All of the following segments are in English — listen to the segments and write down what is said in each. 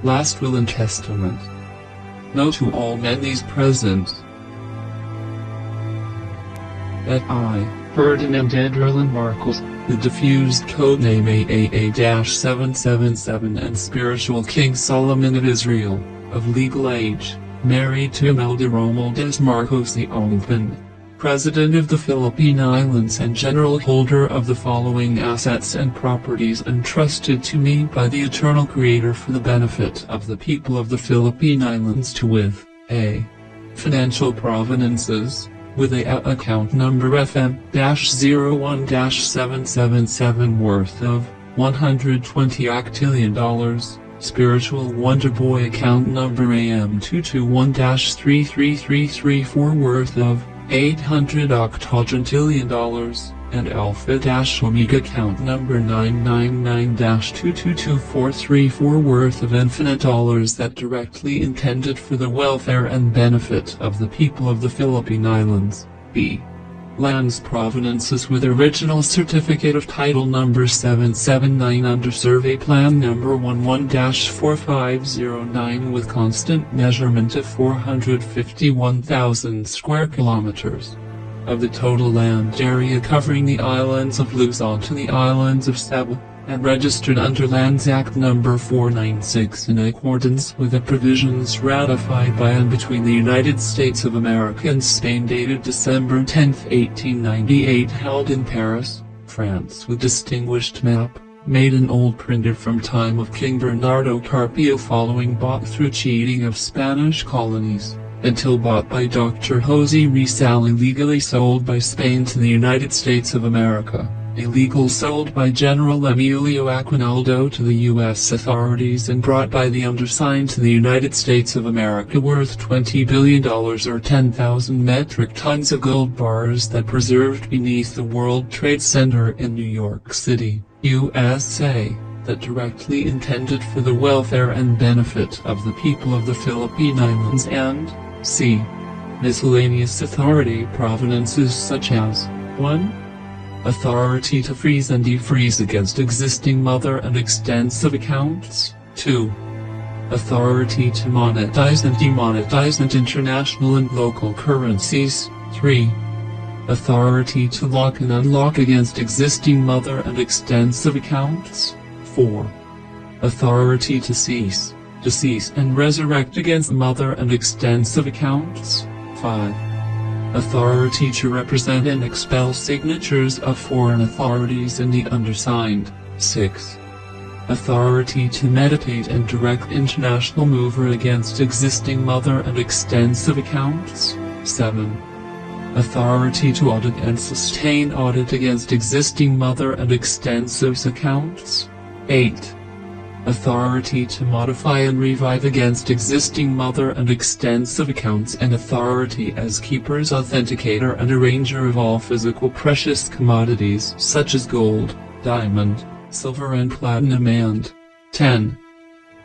Last will and testament. Know to all men these present, that I, Ferdinand Marcos, the diffused codename AAA-777 and spiritual King Solomon of Israel, of legal age, married to Imelda Romualdez Marcos the Ongban, President of the Philippine Islands and General Holder of the following assets and properties entrusted to me by the Eternal Creator for the benefit of the people of the Philippine Islands to with a. Financial provenances, with a account number FM-01-777 worth of $120 octillion, spiritual Wonder Boy account number AM221-33334 worth of $800 octogentillion, and Alpha-Omega account number 999-222434 worth of infinite dollars that directly intended for the welfare and benefit of the people of the Philippine Islands. B. Lands provenances with original certificate of title number 779 under survey plan number 11-4509 with constant measurement of 451,000 square kilometers. Of the total land area covering the islands of Luzon to the islands of Cebu, and registered under Lands Act number 496 in accordance with the provisions ratified by and between the United States of America and Spain dated December 10, 1898 held in Paris, France with distinguished map, made in old printed from time of King Bernardo Carpio following bought through cheating of Spanish colonies, until bought by Dr. Jose Rizal illegally sold by Spain to the United States of America. Illegal sold by General Emilio Aguinaldo to the U.S. authorities and brought by the undersigned to the United States of America worth $20 billion or 10,000 metric tons of gold bars that preserved beneath the World Trade Center in New York City, USA, that directly intended for the welfare and benefit of the people of the Philippine Islands and c. miscellaneous authority provenances such as 1. Authority to freeze and defreeze against existing mother and extensive accounts. 2. Authority to monetize and demonetize and international and local currencies. 3. Authority to lock and unlock against existing mother and extensive accounts. 4. Authority to cease, and resurrect against mother and extensive accounts. 5. Authority to represent and expel signatures of foreign authorities in the undersigned. 6. Authority to meditate and direct international mover against existing mother and extensive accounts. 7. Authority to audit and sustain audit against existing mother and extensive accounts. 8. Authority to modify and revive against existing mother and extensive accounts and authority as keepers, authenticator and arranger of all physical precious commodities such as gold, diamond, silver and platinum and 10.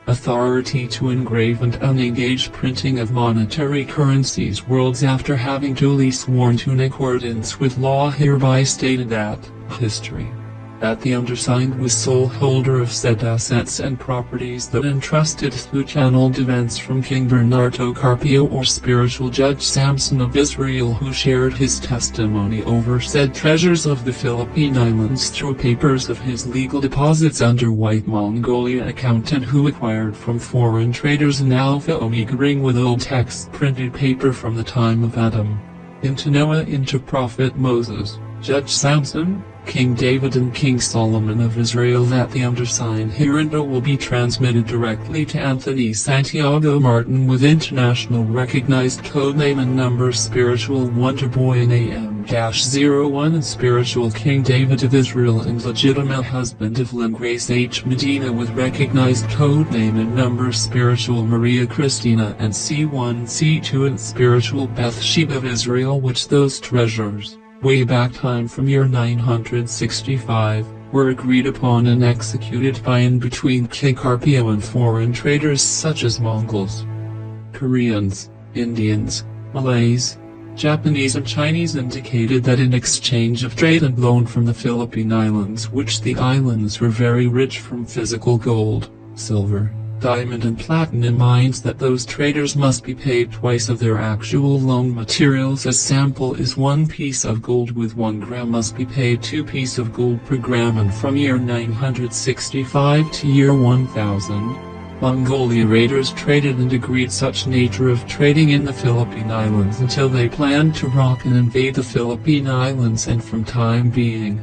Authority to engrave and unengage printing of monetary currencies worlds after having duly sworn to in accordance with law hereby stated at history. That the undersigned was sole holder of said assets and properties that entrusted through channeled events from King Bernardo Carpio or spiritual Judge Samson of Israel who shared his testimony over said treasures of the Philippine Islands through papers of his legal deposits under White Mongolia account and who acquired from foreign traders an Alpha-Omega ring with old text printed paper from the time of Adam, into Noah, into Prophet Moses, Judge Samson, King David and King Solomon of Israel. That the undersigned hereinda will be transmitted directly to Anthony Santiago Martin with international recognized codename and number Spiritual Wonder Boy and AM-01 and Spiritual King David of Israel and legitimate husband of Lynn Grace H. Medina with recognized codename and number Spiritual Maria Christina and C1 C2 and Spiritual Bathsheba of Israel, which those treasures, way back time from year 965, were agreed upon and executed by and between King Carpio and foreign traders such as Mongols, Koreans, Indians, Malays, Japanese and Chinese, indicated that in exchange of trade and loan from the Philippine Islands, which the islands were very rich from physical gold, silver, diamond and platinum mines that those traders must be paid twice of their actual loan materials. A sample is 1 piece of gold with 1 gram must be paid 2 pieces of gold per gram, and from year 965 to year 1000, Mongolia raiders traded and agreed such nature of trading in the Philippine Islands until they planned to rock and invade the Philippine Islands, and from time being,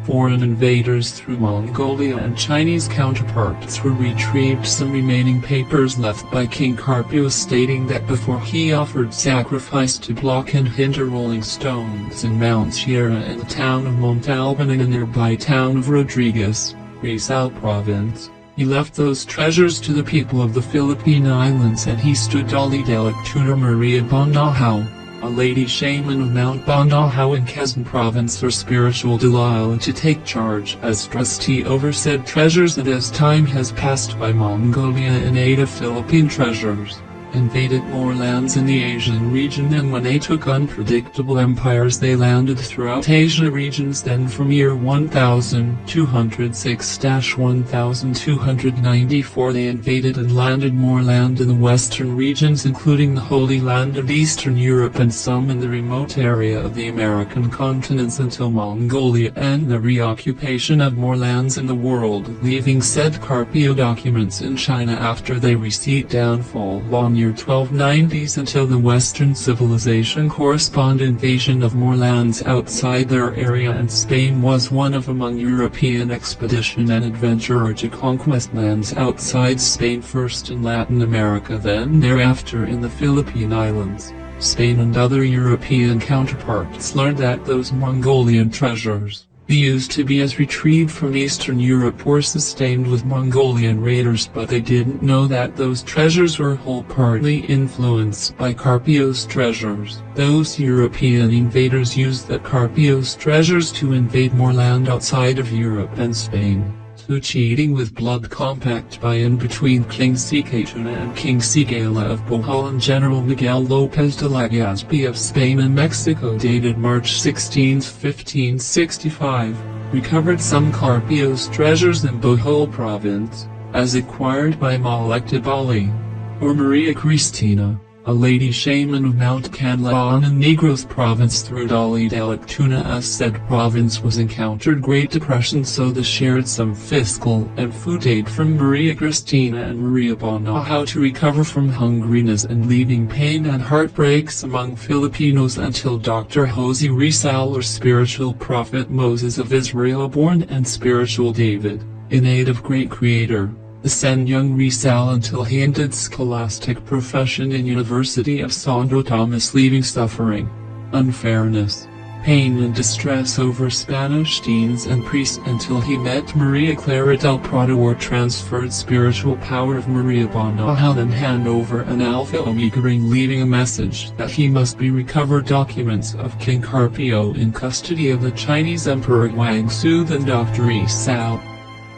foreign invaders through Mongolia and Chinese counterparts were retrieved some remaining papers left by King Carpio stating that before he offered sacrifice to block and hinder rolling stones in Mount Sierra and the town of Montalban and the nearby town of Rodriguez, Rizal Province, he left those treasures to the people of the Philippine Islands, and he stood Dali de Lectura Maria Bonahao, a lady shaman of Mount Bonahao in Quezon Province, for spiritual Delilah, to take charge as trustee over said treasures. And as time has passed by, Mongolia in aid of Philippine treasures invaded more lands in the Asian region, and when they took unpredictable empires they landed throughout Asia regions. Then from year 1206-1294 they invaded and landed more land in the western regions, including the Holy Land of Eastern Europe and some in the remote area of the American continents, until Mongolia and the reoccupation of more lands in the world, leaving said Carpio documents in China after they received downfall on year 1290s until the Western civilization correspond invasion of more lands outside their area, and Spain was one of among European expedition and adventurer to conquest lands outside Spain, first in Latin America, then thereafter in the Philippine Islands. Spain and other European counterparts learned that those Mongolian treasures used to be as retrieved from Eastern Europe were sustained with Mongolian raiders, but they didn't know that those treasures were wholeheartedly influenced by Carpio's treasures. Those European invaders used that Carpio's treasures to invade more land outside of Europe and Spain, through cheating with blood compact by and between King Sikatuna and King Sigala of Bohol and General Miguel Lopez de Legazpi of Spain and Mexico, dated March 16, 1565, recovered some Carpio's treasures in Bohol province, as acquired by Maharlika Bali, or Maria Cristina, a lady shaman of Mount Canlaon in Negros province, through Dali de Lectuna, as said province was encountered Great Depression, so they shared some fiscal and food aid from Maria Cristina and Maria Bonahao to recover from hungriness and leaving pain and heartbreaks among Filipinos, until Dr. Jose Rizal, or spiritual prophet Moses of Israel born, and spiritual David, in aid of great creator, the Sen young Rizal, until he ended scholastic profession in University of Santo Tomas, leaving suffering, unfairness, pain and distress over Spanish deans and priests, until he met Maria Clara del Prado, or transferred spiritual power of Maria Bonahao, then hand over an Alpha Omega ring, leaving a message that he must be recovered documents of King Carpio in custody of the Chinese Emperor Guangxu. Then Dr. Rizal,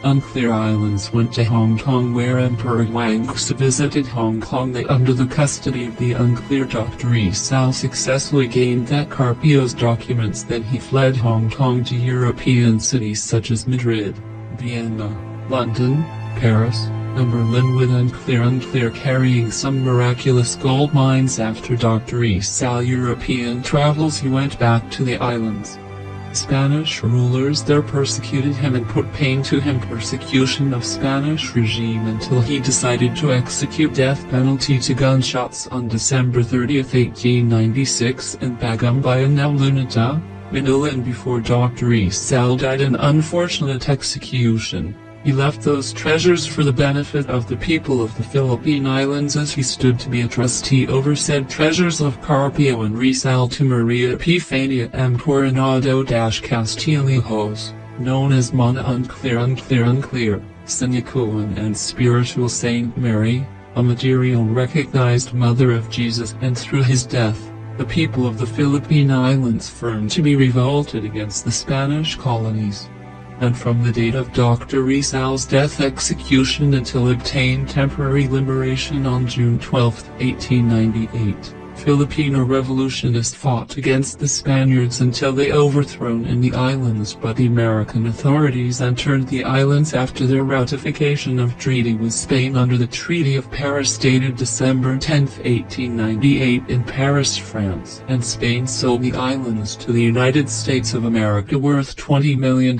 Unclear Islands, went to Hong Kong, where Emperor Guangxu visited Hong Kong. They, under the custody of the Unclear Dr. Rizal, successfully gained that Carpio's documents. Then he fled Hong Kong to European cities such as Madrid, Vienna, London, Paris, and Berlin, with Unclear carrying some miraculous gold mines. After Dr. Rizal European travels, he went back to the islands. Spanish rulers there persecuted him and put pain to him, persecution of Spanish regime, until he decided to execute death penalty to gunshots on December 30, 1896 in Bagumbayan, now Luneta, Manila. And before Dr. Rizal died an unfortunate execution, he left those treasures for the benefit of the people of the Philippine Islands, as he stood to be a trustee over said treasures of Carpio and Rizal, to Maria Epifania M. Coronado-Castillejos, known as Mana Unclear, Sinicuan, and spiritual Saint Mary, a material recognized Mother of Jesus. And through his death, the people of the Philippine Islands firm to be revolted against the Spanish colonies. And from the date of Dr. Rizal's death execution until obtained temporary liberation on June 12, 1898, Filipino revolutionists fought against the Spaniards until they overthrown in the islands, but the American authorities entered the islands after their ratification of treaty with Spain under the Treaty of Paris dated December 10, 1898 in Paris, France, and Spain sold the islands to the United States of America worth $20 million.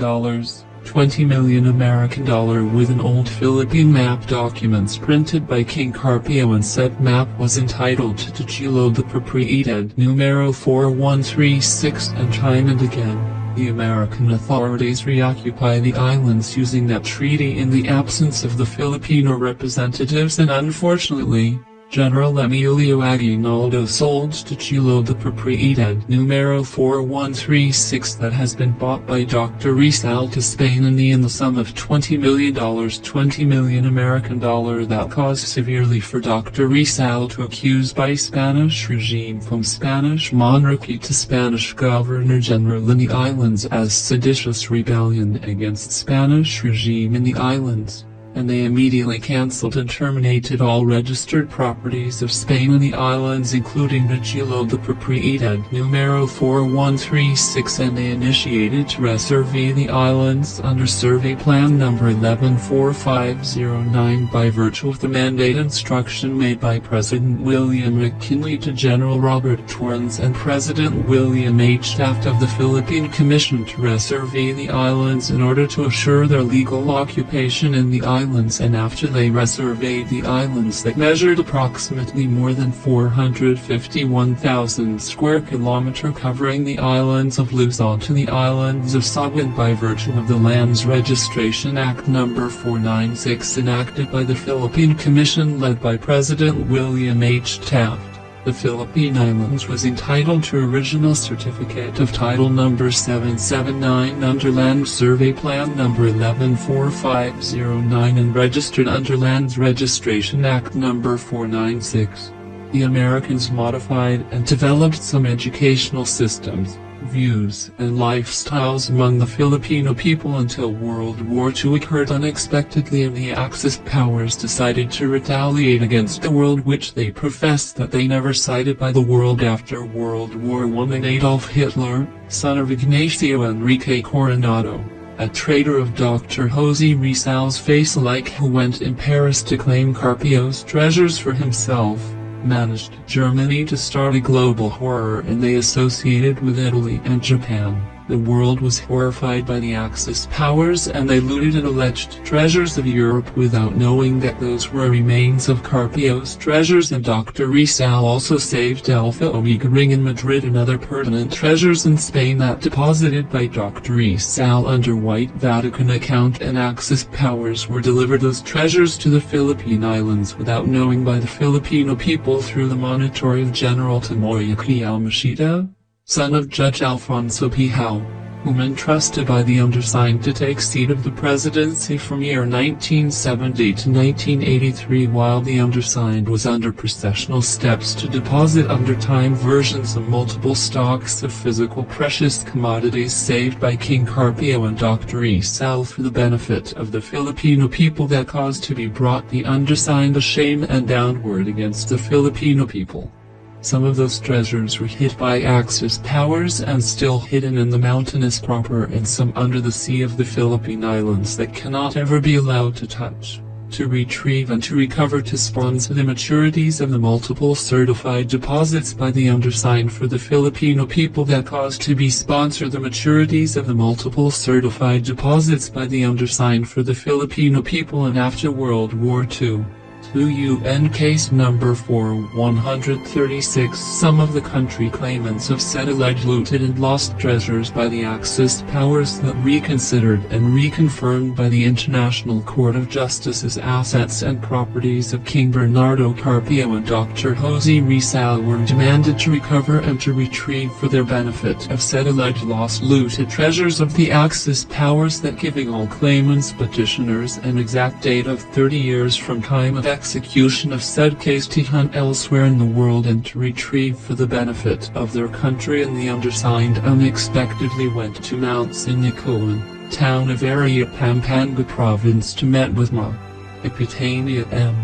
20 million American dollar with an old Philippine map documents printed by King Carpio, and said map was entitled to Título de Propiedad numero 4136, and time and again, the American authorities reoccupy the islands using that treaty in the absence of the Filipino representatives, and unfortunately, General Emilio Aguinaldo sold Título de Propiedad numero 4136 that has been bought by Dr. Rizal to Spain in the sum of $20 million, 20 million American dollar, that caused severely for Dr. Rizal to accuse by Spanish regime from Spanish monarchy to Spanish Governor-General in the islands as seditious rebellion against Spanish regime in the islands, and they immediately cancelled and terminated all registered properties of Spain in the islands, including Título de Propiedad numero 4136, and they initiated to resurvey the islands under Survey Plan number 114509 by virtue of the mandate instruction made by President William McKinley to General Robert Torrens and President William H. Taft of the Philippine Commission to resurvey the islands in order to assure their legal occupation in the islands. And after they resurveyed the islands that measured approximately more than 451,000 square kilometers, covering the islands of Luzon to the islands of Sabah by virtue of the Lands Registration Act No. 496 enacted by the Philippine Commission led by President William H. Taft, the Philippine Islands was entitled to original certificate of title number 779 under Land Survey Plan number 114509 and registered under Lands Registration Act number 496. The Americans modified and developed some educational systems, views, and lifestyles among the Filipino people until World War II occurred unexpectedly, and the Axis powers decided to retaliate against the world, which they professed that they never cited by the world after World War I. And Adolf Hitler, son of Ignacio Enrique Coronado, a traitor of Dr. Jose Rizal's face-alike who went in Paris to claim Carpio's treasures for himself, managed Germany to start a global horror, and they associated with Italy and Japan. The world was horrified by the Axis powers, and they looted and alleged treasures of Europe without knowing that those were remains of Carpio's treasures, and Dr. Rizal also saved Alpha Omega Ring in Madrid and other pertinent treasures in Spain that deposited by Dr. Rizal under White Vatican account, and Axis powers were delivered those treasures to the Philippine Islands without knowing by the Filipino people through the monitory of General Tomoyuki Yamashita, son of Judge Alfonso P. Howe, whom entrusted by the undersigned to take seat of the presidency from year 1970 to 1983, while the undersigned was under processional steps to deposit under time versions of multiple stocks of physical precious commodities saved by King Carpio and Dr. Rizal for the benefit of the Filipino people, that caused to be brought the undersigned to shame and downward against the Filipino people. Some of those treasures were hid by Axis powers and still hidden in the mountainous proper, and some under the sea of the Philippine Islands that cannot ever be allowed to touch, to retrieve and to recover, to sponsor the maturities of the multiple certified deposits by the undersigned for the Filipino people, that caused to be sponsored the maturities of the multiple certified deposits by the undersigned for the Filipino people. And after World War II, UN Case Number 4136, some of the country claimants of said alleged looted and lost treasures by the Axis powers that reconsidered and reconfirmed by the International Court of Justice as assets and properties of King Bernardo Carpio and Dr. Jose Rizal were demanded to recover and to retrieve for their benefit of said alleged lost looted treasures of the Axis powers, that giving all claimants petitioners an exact date of 30 years from time of execution of said case to hunt elsewhere in the world and to retrieve for the benefit of their country. And the undersigned unexpectedly went to Mount Sinicoan, town of Area, Pampanga province, to meet with Ma. Epitania M.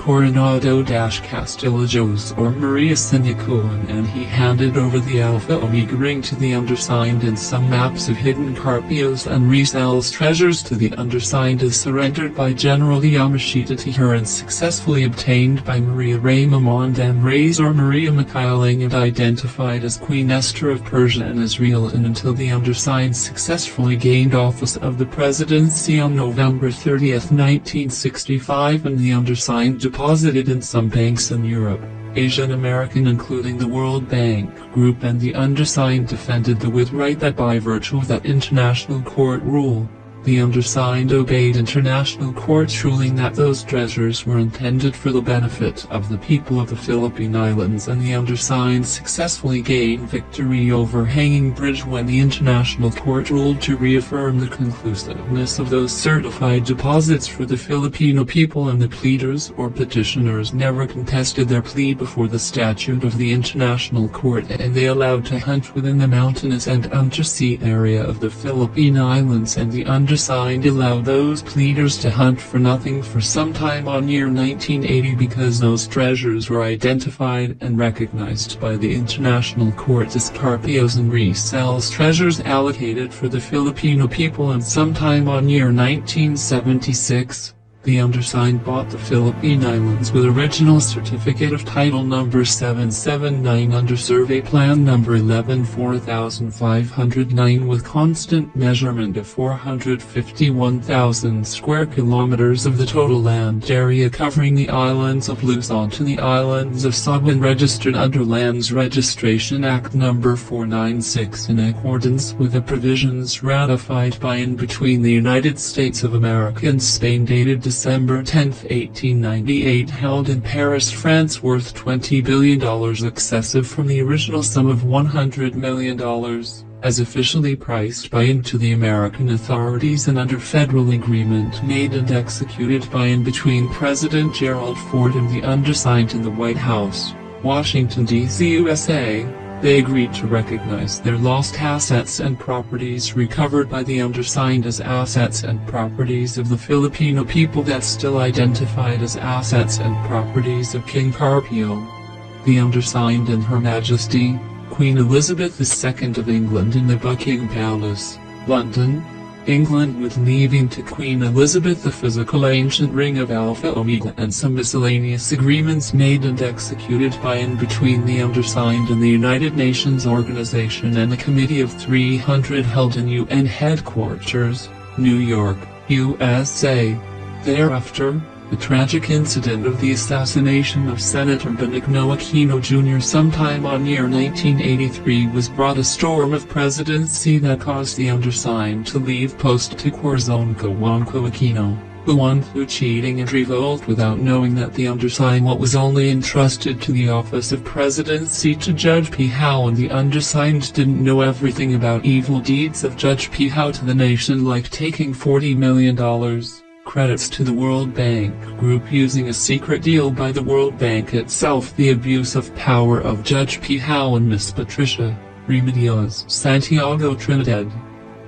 Coronado-Castillo Jose or Maria Sinicuan, and he handed over the Alpha Omega ring to the undersigned, and some maps of hidden Carpios and Rizal's treasures to the undersigned as surrendered by General Yamashita to her and successfully obtained by Maria Raymond and Reyes or Maria Mikhailing and identified as Queen Esther of Persia and Israel, and until the undersigned successfully gained office of the presidency on November 30, 1965, and the undersigned deposited in some banks in Europe, Asia and American, including the World Bank Group, and the undersigned defended the with right that by virtue of that international court rule, the undersigned obeyed international court's ruling that those treasures were intended for the benefit of the people of the Philippine Islands, and the undersigned successfully gained victory over Hanging Bridge when the international court ruled to reaffirm the conclusiveness of those certified deposits for the Filipino people, and the pleaders or petitioners never contested their plea before the statute of the international court, and they allowed to hunt within the mountainous and undersea area of the Philippine Islands, and the undersigned allowed those pleaders to hunt for nothing for some time on year 1980 because those treasures were identified and recognized by the international court as Carpios and Rizal's treasures allocated for the Filipino people, and sometime on year 1976, the undersigned bought the Philippine Islands with original certificate of title number 779 under survey plan number 114509 with constant measurement of 451,000 square kilometers of the total land area covering the islands of Luzon to the islands of Sabah, and registered under Lands Registration Act number 496 in accordance with the provisions ratified by and between the United States of America and Spain dated December 10, 1898, held in Paris, France, worth $20 billion, excessive from the original sum of $100 million, as officially priced by and to the American authorities and under federal agreement made and executed by and between President Gerald Ford and the undersigned in the White House, Washington, D.C., USA. They agreed to recognize their lost assets and properties recovered by the undersigned as assets and properties of the Filipino people that still identified as assets and properties of King Carpio. The undersigned and Her Majesty, Queen Elizabeth II of England in the Buckingham Palace, London, England, with leaving to Queen Elizabeth the physical ancient ring of Alpha Omega and some miscellaneous agreements made and executed by and between the undersigned and the United Nations Organization and the Committee of 300 held in UN headquarters, New York, USA. Thereafter, the tragic incident of the assassination of Senator Benigno Aquino Jr. sometime on year 1983 was brought a storm of presidency that caused the undersigned to leave post to Corazonco Juanco Aquino, who won through cheating and revolt without knowing that the undersigned what was only entrusted to the office of presidency to Judge P. Howe, and the undersigned didn't know everything about evil deeds of Judge P. Howe to the nation, like taking $40 million. Credits to the World Bank Group using a secret deal by the World Bank itself, the abuse of power of Judge P. Howe and Miss Patricia Remedios Santiago Trinidad,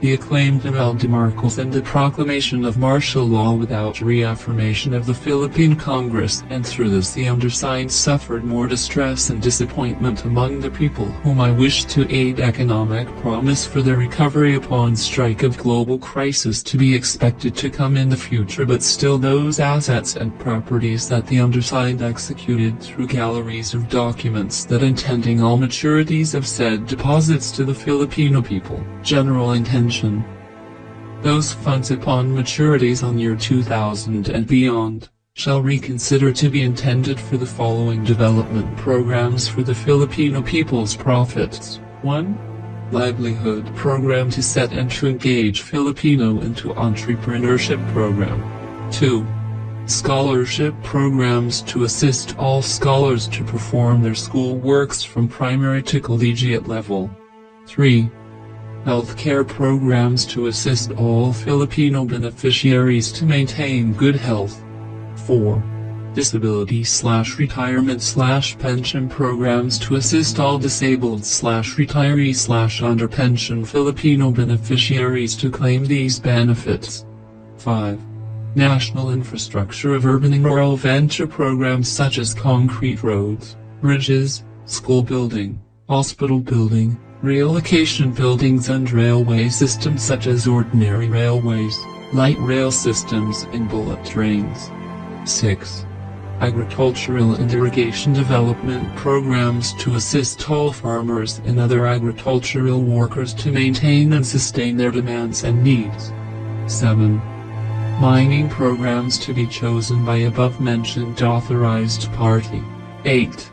the acclaimed Imelda Marcos, and the proclamation of martial law without reaffirmation of the Philippine Congress, and through this the undersigned suffered more distress and disappointment among the people whom I wish to aid. Economic promise for their recovery upon strike of global crisis to be expected to come in the future, but still those assets and properties that the undersigned executed through galleries of documents that intending all maturities of said deposits to the Filipino people, general intention. Those funds upon maturities on year 2000 and beyond, shall reconsider to be intended for the following development programs for the Filipino people's profits. 1. Livelihood program to set and to engage Filipino into entrepreneurship program. 2. Scholarship programs to assist all scholars to perform their school works from primary to collegiate level. 3. Healthcare programs to assist all Filipino beneficiaries to maintain good health. 4. Disability/retirement/pension programs to assist all disabled/retiree/under pension Filipino beneficiaries to claim these benefits. 5. national infrastructure of urban and rural venture programs such as concrete roads, bridges, school building, hospital building, relocation buildings and railway systems such as ordinary railways, light rail systems and bullet trains. 6. Agricultural and irrigation development programs to assist tall farmers and other agricultural workers to maintain and sustain their demands and needs. 7. Mining programs to be chosen by above-mentioned authorized party. 8.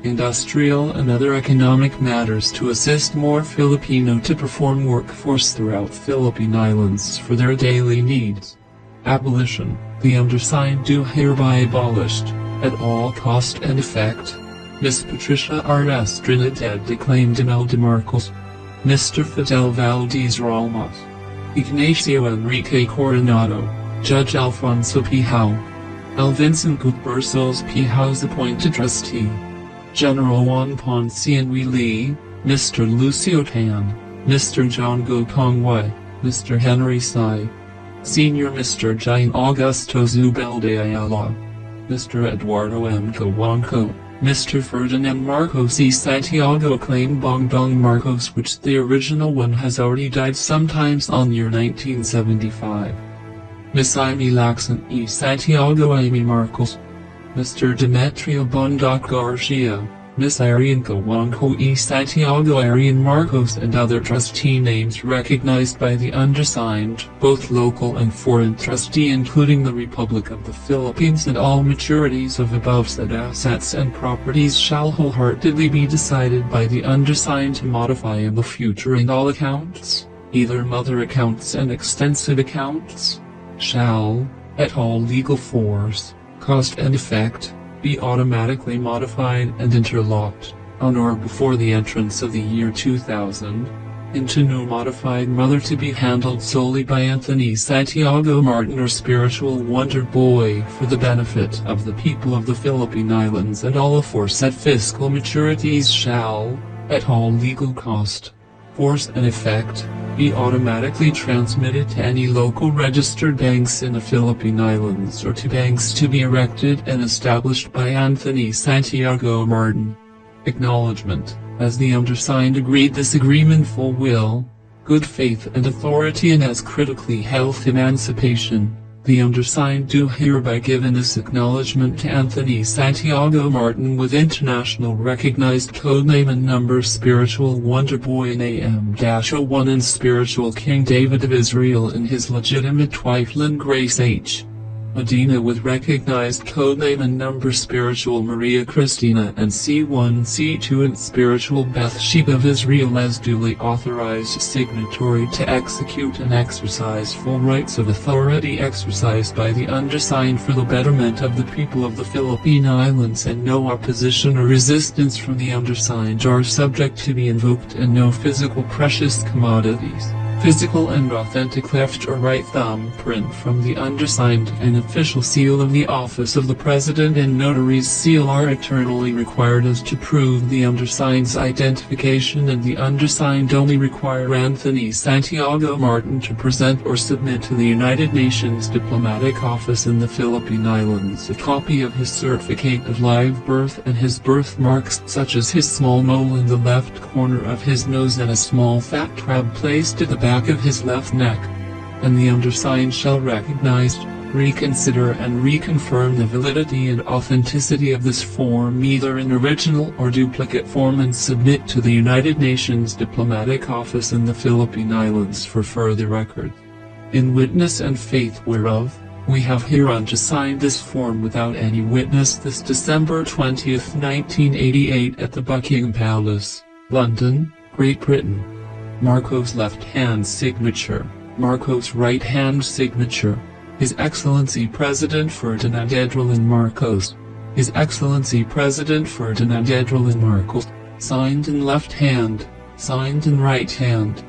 Industrial and other economic matters to assist more Filipino to perform workforce throughout Philippine Islands for their daily needs. Abolition. The undersigned do hereby abolished, at all cost and effect. Miss Patricia R.S. Trinidad declaimed Imelda Marcos. Mr. Fidel Valdez Ramos. Ignacio Enrique Coronado. Judge Alfonso P. Howe. L. Vincent Gutbersos P. Howe's appointed trustee. General Juan Ponce and Wee Lee, Mr. Lucio Tan, Mr. John Go Kongway, Mr. Henry Sai, Senior Mr. Jain Augusto Zubelde Ayala, Mr. Eduardo M. Cawanco, Mr. Ferdinand Marcos y Santiago claimed Bongbong Marcos, which the original one has already died sometimes on year 1975. Miss Amy Laxon y Santiago Amy Marcos, Mr. Demetrio Bondoc Garcia, Miss Arian Cawanco y Santiago Arian Marcos and other trustee names recognized by the undersigned, both local and foreign trustee including the Republic of the Philippines, and all maturities of above said assets and properties shall wholeheartedly be decided by the undersigned to modify in the future, and all accounts, either mother accounts and extensive accounts, shall, at all legal force, cost and effect, be automatically modified and interlocked, on or before the entrance of the year 2000, into new modified mother to be handled solely by Anthony Santiago Martin or Spiritual Wonder Boy for the benefit of the people of the Philippine Islands, and all aforesaid fiscal maturities shall, at all legal cost, force and effect, be automatically transmitted to any local registered banks in the Philippine Islands or to banks to be erected and established by Anthony Santiago Martin. Acknowledgement. As the undersigned agreed this agreement full will, good faith and authority, and as critically health emancipation, the undersigned do hereby given this acknowledgement to Anthony Santiago Martin with international recognized codename and number Spiritual Wonder Boy and AM-01 and Spiritual King David of Israel and his legitimate wife Lynn Grace H. Medina with recognized codename and number Spiritual Maria Cristina and C1 C2 and Spiritual Bathsheba of Israel as duly authorized signatory to execute and exercise full rights of authority exercised by the undersigned for the betterment of the people of the Philippine Islands, and no opposition or resistance from the undersigned are subject to be invoked, and no physical precious commodities, physical and authentic left or right thumbprint from the undersigned, and official seal of the office of the President and notary's seal are eternally required as to prove the undersigned's identification, and the undersigned only require Anthony Santiago Martin to present or submit to the United Nations Diplomatic Office in the Philippine Islands a copy of his certificate of live birth and his birthmarks, such as his small mole in the left corner of his nose and a small fat crab placed at the back of his left neck, and the undersigned shall recognize, reconsider and reconfirm the validity and authenticity of this form either in original or duplicate form, and submit to the United Nations Diplomatic Office in the Philippine Islands for further record. In witness and faith whereof, we have hereunto signed this form without any witness this December 20th, 1988 at the Buckingham Palace, London, Great Britain. Marcos left-hand signature, Marcos right-hand signature, His Excellency President Ferdinand Edwin Marcos, His Excellency President Ferdinand Edwin Marcos, signed in left hand, signed in right hand.